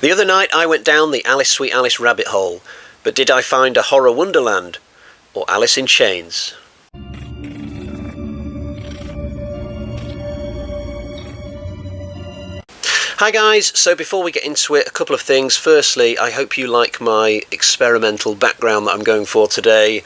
The other night I went down the Alice Sweet Alice rabbit hole, but did I find a horror wonderland or Alice in Chains? Hi guys, so before we get into it, a couple of things. Firstly, I hope you like my experimental background that I'm going for today.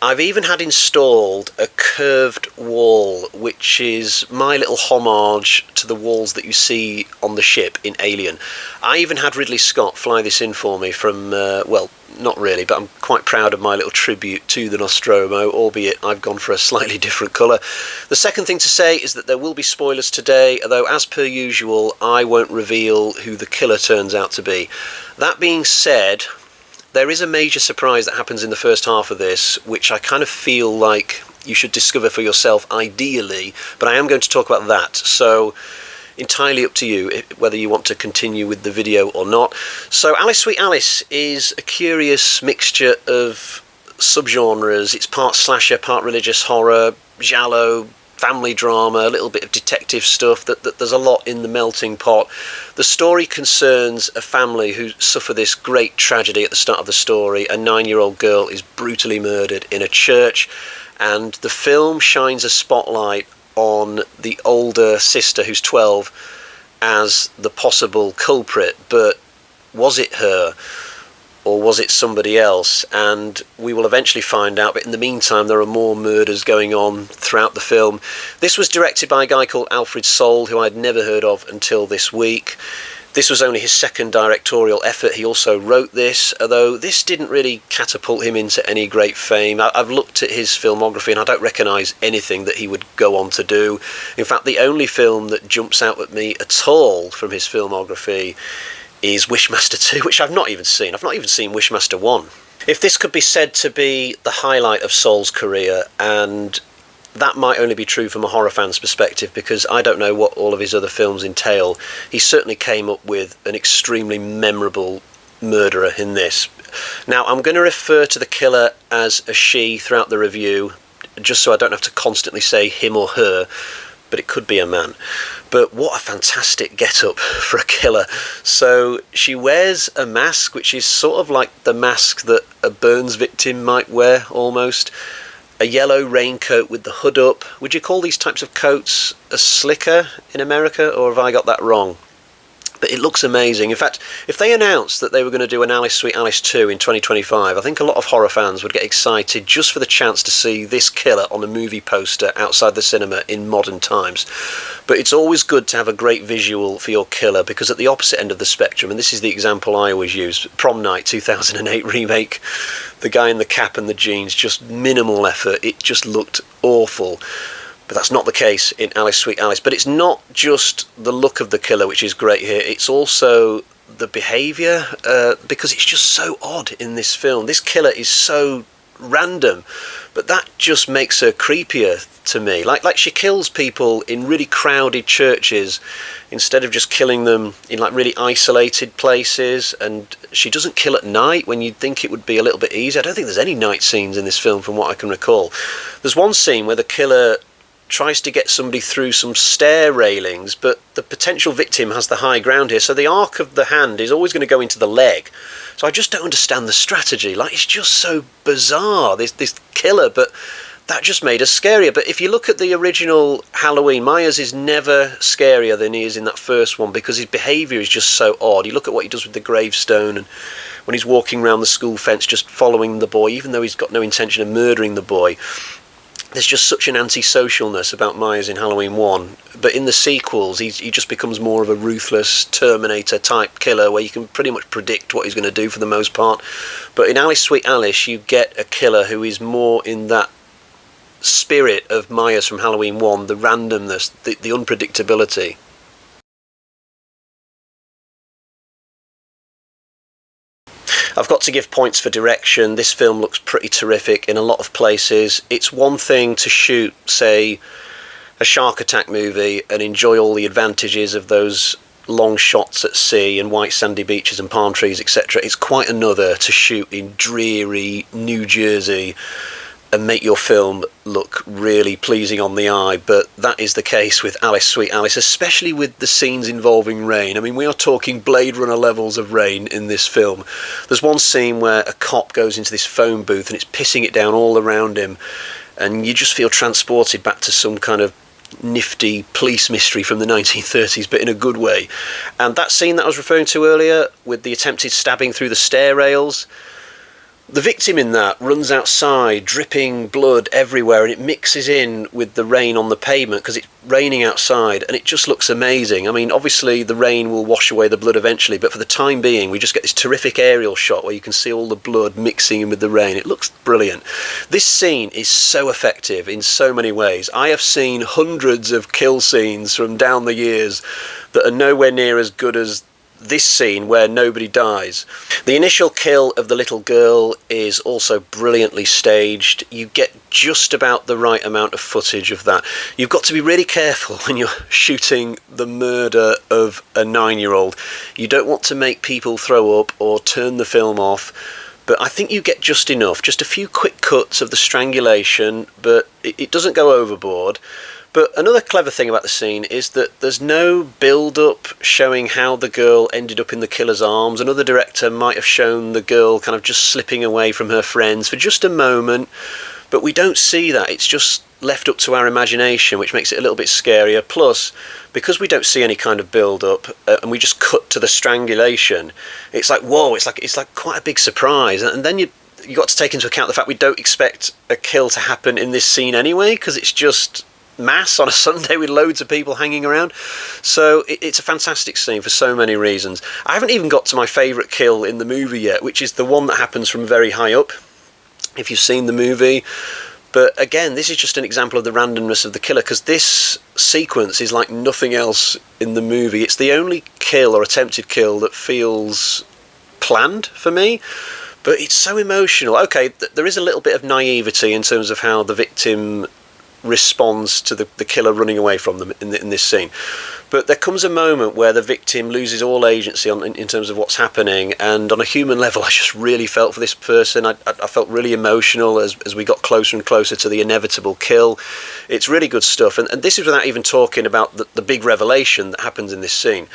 I've even had installed a curved wall, which is my little homage to the walls that you see on the ship in Alien. I even had Ridley Scott fly this in for me from, well, not really, but I'm quite proud of my little tribute to the Nostromo, albeit I've gone for a slightly different colour. The second thing to say is that there will be spoilers today, although as per usual, I won't reveal who the killer turns out to be. That being said, there is a major surprise that happens in the first half of this, which I kind of feel like you should discover for yourself ideally, but I am going to talk about that, so entirely up to you whether you want to continue with the video or not. So Alice Sweet Alice is a curious mixture of subgenres. It's part slasher, part religious horror, giallo, family drama, a little bit of detective stuff. That there's a lot in the melting pot. The story concerns a family who suffer this great tragedy at the start of the story. A 9-year-old girl is brutally murdered in a church, and the film shines a spotlight on the older sister, who's 12, as the possible culprit. But was it her, or was it somebody else? And we will eventually find out, but in the meantime there are more murders going on throughout the film. This was directed by a guy called Alfred Sole, who I'd never heard of until this week. This was only his second directorial effort. He also wrote this, although this didn't really catapult him into any great fame. I've looked at his filmography and I don't recognise anything that he would go on to do. In fact, the only film that jumps out at me at all from his filmography is Wishmaster 2, which I've not even seen. I've not even seen Wishmaster 1. If this could be said to be the highlight of Sole's career, and that might only be true from a horror fan's perspective, because I don't know what all of his other films entail, he certainly came up with an extremely memorable murderer in this. Now, I'm going to refer to the killer as a she throughout the review, just so I don't have to constantly say him or her, but it could be a man. But what a fantastic get-up for a killer. So she wears a mask, which is sort of like the mask that a burns victim might wear, almost. A yellow raincoat with the hood up. Would you call these types of coats a slicker in America, or have I got that wrong? But it looks amazing. In fact, if they announced that they were going to do an Alice Sweet Alice 2 in 2025, I think a lot of horror fans would get excited just for the chance to see this killer on a movie poster outside the cinema in modern times. But it's always good to have a great visual for your killer, because at the opposite end of the spectrum, and this is the example I always use, Prom Night 2008 remake, the guy in the cap and the jeans, just minimal effort, it just looked awful. But that's not the case in Alice Sweet Alice. But it's not just the look of the killer which is great here, it's also the behaviour, because it's just so odd in this film. This killer is so random, but that just makes her creepier to me. Like she kills people in really crowded churches instead of just killing them in like really isolated places, and she doesn't kill at night when you'd think it would be a little bit easier. I don't think there's any night scenes in this film from what I can recall. There's one scene where the killer tries to get somebody through some stair railings, but the potential victim has the high ground here, so the arc of the hand is always going to go into the leg. So I just don't understand the strategy. Like, it's just so bizarre, this killer, but that just made us scarier. But if you look at the original Halloween, Myers is never scarier than he is in that first one, because his behaviour is just so odd. You look at what he does with the gravestone, and when he's walking around the school fence just following the boy, even though he's got no intention of murdering the boy. There's just such an antisocialness about Myers in Halloween 1, but in the sequels he just becomes more of a ruthless Terminator type killer where you can pretty much predict what he's going to do for the most part. But in Alice Sweet Alice you get a killer who is more in that spirit of Myers from Halloween 1, the randomness, the unpredictability. I've got to give points for direction. This film looks pretty terrific in a lot of places. It's one thing to shoot, say, a shark attack movie and enjoy all the advantages of those long shots at sea and white sandy beaches and palm trees, etc. It's quite another to shoot in dreary New Jersey and make your film look really pleasing on the eye, but that is the case with Alice, Sweet Alice, especially with the scenes involving rain. I mean, we are talking Blade Runner levels of rain in this film. There's one scene where a cop goes into this phone booth and it's pissing it down all around him, and you just feel transported back to some kind of nifty police mystery from the 1930s, but in a good way. And that scene that I was referring to earlier, with the attempted stabbing through the stair rails, the victim in that runs outside, dripping blood everywhere, and it mixes in with the rain on the pavement because it's raining outside, and it just looks amazing. I mean, obviously the rain will wash away the blood eventually, but for the time being, we just get this terrific aerial shot where you can see all the blood mixing in with the rain. It looks brilliant. This scene is so effective in so many ways. I have seen hundreds of kill scenes from down the years that are nowhere near as good as this scene where nobody dies. The initial kill of the little girl is also brilliantly staged. You get just about the right amount of footage of that. You've got to be really careful when you're shooting the murder of a 9-year-old. You don't want to make people throw up or turn the film off, but I think you get just enough, just a few quick cuts of the strangulation, but it doesn't go overboard. But another clever thing about the scene is that there's no build-up showing how the girl ended up in the killer's arms. Another director might have shown the girl kind of just slipping away from her friends for just a moment, but we don't see that. It's just left up to our imagination, which makes it a little bit scarier. Plus, because we don't see any kind of build-up and we just cut to the strangulation, it's like, whoa, it's like quite a big surprise. And then you got to take into account the fact we don't expect a kill to happen in this scene anyway, because it's just mass on a Sunday with loads of people hanging around. So it's a fantastic scene for so many reasons. I haven't even got to my favourite kill in the movie yet, which is the one that happens from very high up, if you've seen the movie. But again, this is just an example of the randomness of the killer, because this sequence is like nothing else in the movie. It's the only kill or attempted kill that feels planned for me, but it's so emotional. Okay, there is a little bit of naivety in terms of how the victim responds to the killer running away from them in this scene, but there comes a moment where the victim loses all agency in terms of what's happening, and on a human level I just really felt for this person. I felt really emotional as we got closer and closer to the inevitable kill. It's really good stuff, and this is without even talking about the big revelation that happens in this scene.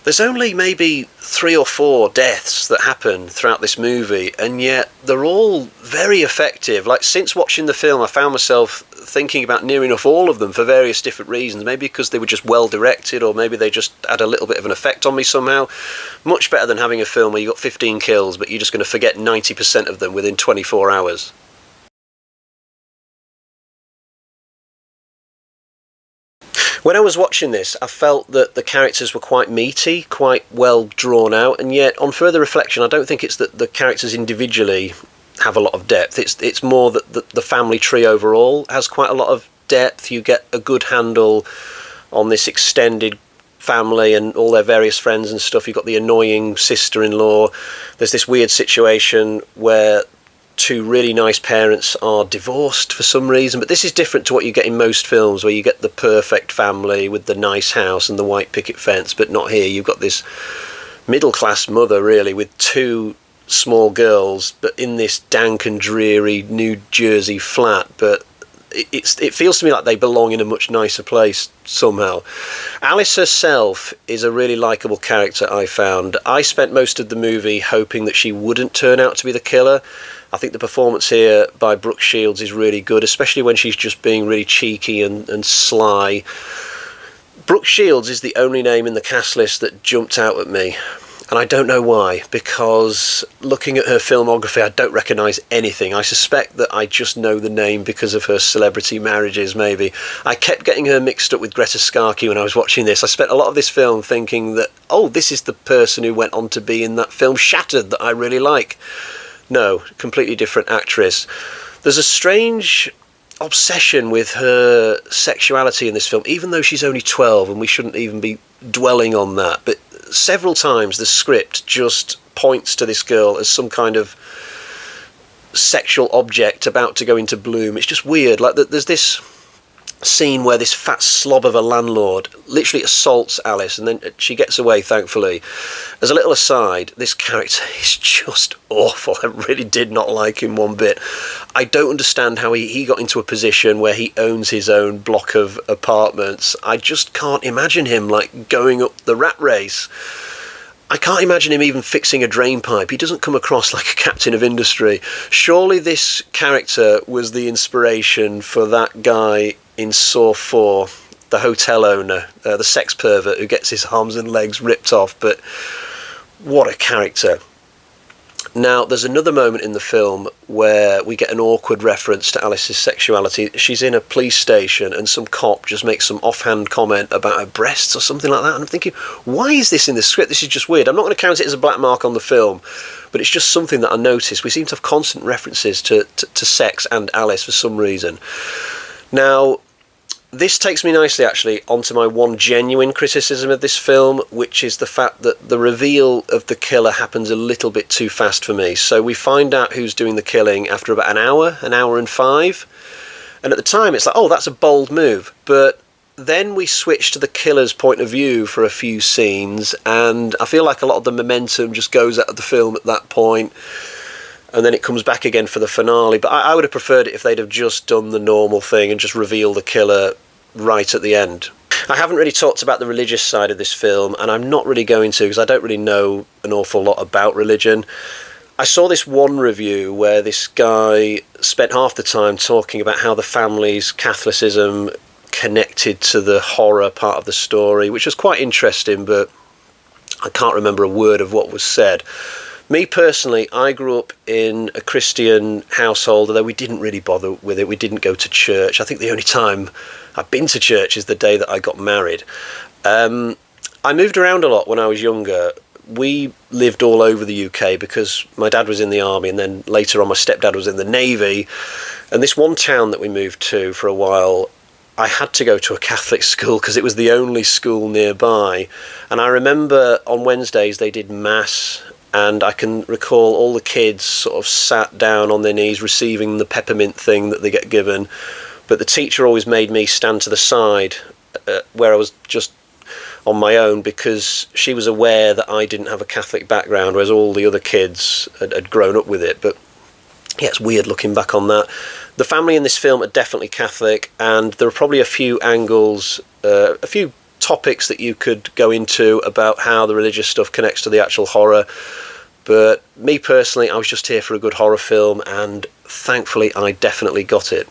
There's only maybe 3 or 4 deaths that happen throughout this movie, and yet they're all very effective. Like, since watching the film, I found myself thinking about near enough all of them for various different reasons. Maybe because they were just well directed, or maybe they just had a little bit of an effect on me somehow. Much better than having a film where you got 15 kills, but you're just going to forget 90% of them within 24 hours. When I was watching this, I felt that the characters were quite meaty, quite well drawn out, and yet on further reflection, I don't think it's that the characters individually have a lot of depth. It's more that the family tree overall has quite a lot of depth. You get a good handle on this extended family and all their various friends and stuff. You've got the annoying sister-in-law. There's this weird situation where 2 really nice parents are divorced for some reason, but this is different to what you get in most films, where you get the perfect family with the nice house and the white picket fence, but not here. You've got this middle-class mother, really, with 2 small girls, but in this dank and dreary New Jersey flat. But it feels to me like they belong in a much nicer place somehow. Alice herself is a really likeable character, I found. I spent most of the movie hoping that she wouldn't turn out to be the killer. I think the performance here by Brooke Shields is really good, especially when she's just being really cheeky and sly. Brooke Shields is the only name in the cast list that jumped out at me. And I don't know why, because looking at her filmography, I don't recognise anything. I suspect that I just know the name because of her celebrity marriages, maybe. I kept getting her mixed up with Greta Skarkey when I was watching this. I spent a lot of this film thinking that, oh, this is the person who went on to be in that film Shattered that I really like. No, completely different actress. There's a strange obsession with her sexuality in this film, even though she's only 12, and we shouldn't even be dwelling on that. But several times the script just points to this girl as some kind of sexual object about to go into bloom. It's just weird. Like, there's this scene where this fat slob of a landlord literally assaults Alice, and then she gets away, thankfully. As a little aside, this character is just awful. I really did not like him one bit. I don't understand how he got into a position where he owns his own block of apartments. I just can't imagine him, like, going up the rat race. I can't imagine him even fixing a drain pipe. He doesn't come across like a captain of industry. Surely this character was the inspiration for that guy in Saw 4, the hotel owner, the sex pervert who gets his arms and legs ripped off. But what a character. Now, there's another moment in the film where we get an awkward reference to Alice's sexuality. She's in a police station and some cop just makes some offhand comment about her breasts or something like that. And I'm thinking, why is this in the script? This is just weird. I'm not going to count it as a black mark on the film, but it's just something that I noticed. We seem to have constant references to sex and Alice for some reason. Now, this takes me nicely, actually, onto my one genuine criticism of this film, which is the fact that the reveal of the killer happens a little bit too fast for me. So we find out who's doing the killing after about an hour and 5. And at the time, it's like, oh, that's a bold move. But then we switch to the killer's point of view for a few scenes, and I feel like a lot of the momentum just goes out of the film at that point. And then it comes back again for the finale. But I would have preferred it if they'd have just done the normal thing and just reveal the killer right at the end. I haven't really talked about the religious side of this film, and I'm not really going to, because I don't really know an awful lot about religion. I saw this one review where this guy spent half the time talking about how the family's Catholicism connected to the horror part of the story, which was quite interesting, but I can't remember a word of what was said. Me personally, I grew up in a Christian household, although we didn't really bother with it. We didn't go to church. I think the only time I've been to church is the day that I got married. I moved around a lot when I was younger. We lived all over the UK because my dad was in the army, and then later on my stepdad was in the Navy. And this one town that we moved to for a while, I had to go to a Catholic school because it was the only school nearby. And I remember on Wednesdays they did Mass, and I can recall all the kids sort of sat down on their knees receiving the peppermint thing that they get given. But the teacher always made me stand to the side where I was just on my own, because she was aware that I didn't have a Catholic background, whereas all the other kids had grown up with it. But yeah, it's weird looking back on that. The family in this film are definitely Catholic, and there are probably a few angles, a few topics that you could go into about how the religious stuff connects to the actual horror. But me personally, I was just here for a good horror film, and thankfully I definitely got it.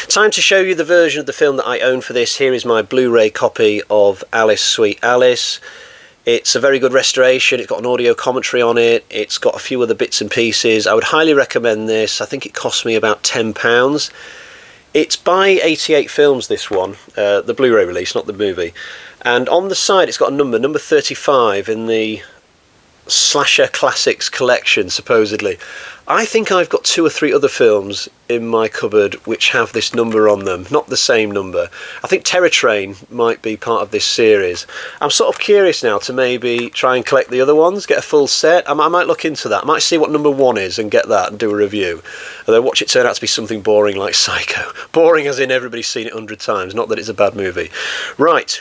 Time to show you the version of the film that I own for this. Here is my Blu-ray copy of Alice, Sweet Alice. It's a very good restoration. It's got an audio commentary on it. It's got a few other bits and pieces. I would highly recommend this. I think it cost me about £10. It's by 88 Films, this one, the Blu-ray release, not the movie. And on the side it's got a number 35 in the Slasher Classics collection, supposedly. I think I've got 2 or 3 other films in my cupboard which have this number on them, not the same number. I think Terror Train might be part of this series. I'm sort of curious now to maybe try and collect the other ones, get a full set. I might look into that. I might see what number 1 is and get that and do a review. Although watch it turn out to be something boring like Psycho. Boring as in everybody's seen it 100 times, not that it's a bad movie. Right.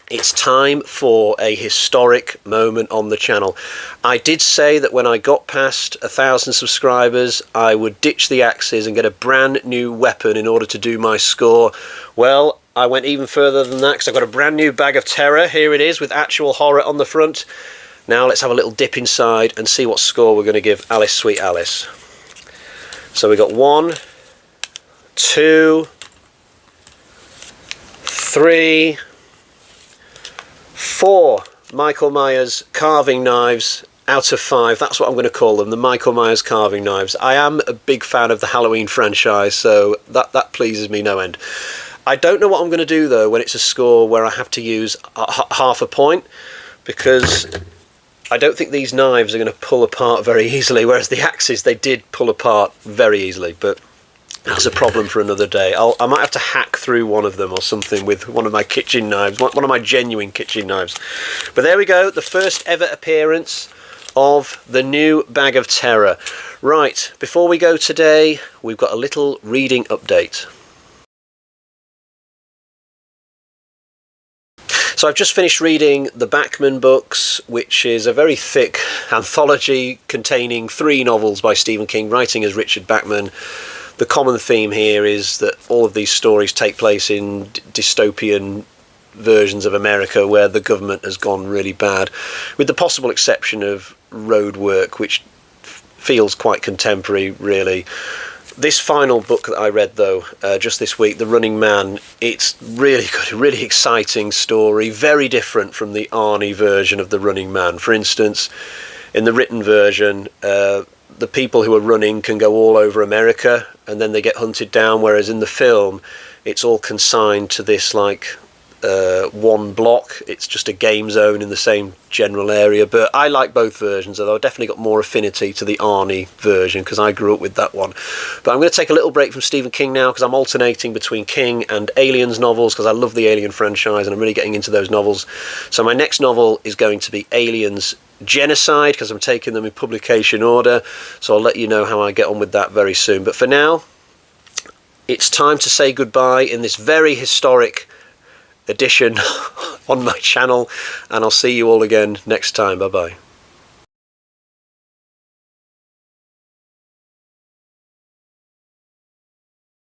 It's time for a historic moment on the channel. I did say that when I got past 1,000 subscribers, I would ditch the axes and get a brand new weapon in order to do my score. Well, I went even further than that because I've got a brand new bag of terror. Here it is with actual horror on the front. Now let's have a little dip inside and see what score we're going to give Alice, Sweet Alice. So we got 1, 2, 3, 4 Michael Myers carving knives out of 5. That's what I'm going to call them, the Michael Myers carving knives. I am a big fan of the Halloween franchise, so that pleases me no end. I don't know what I'm going to do though when it's a score where I have to use half a point, because I don't think these knives are going to pull apart very easily, whereas the axes, they did pull apart very easily. But that's a problem for another day. I might have to hack through one of them or something with one of my kitchen knives, one of my genuine kitchen knives. But there we go, the first ever appearance of The New Bag of Terror. Right, before we go today, we've got a little reading update. So I've just finished reading the Bachman books, which is a very thick anthology containing 3 novels by Stephen King, writing as Richard Bachman. The common theme here is that all of these stories take place in dystopian versions of America where the government has gone really bad, with the possible exception of road work, which feels quite contemporary, really. This final book that I read, though, just this week, The Running Man, it's really good, a really exciting story, very different from the Arnie version of The Running Man. For instance, in the written version, the people who are running can go all over America and then they get hunted down, whereas in the film, it's all consigned to this, like, one block. It's just a game zone in the same general area. But I like both versions, although I've definitely got more affinity to the Arnie version because I grew up with that one. But I'm going to take a little break from Stephen King now because I'm alternating between King and Aliens novels because I love the Alien franchise and I'm really getting into those novels. So my next novel is going to be Aliens Genocide because I'm taking them in publication order, so I'll let you know how I get on with that very soon. But for now, it's time to say goodbye in this very historic edition on my channel, and I'll see you all again next time. Bye bye.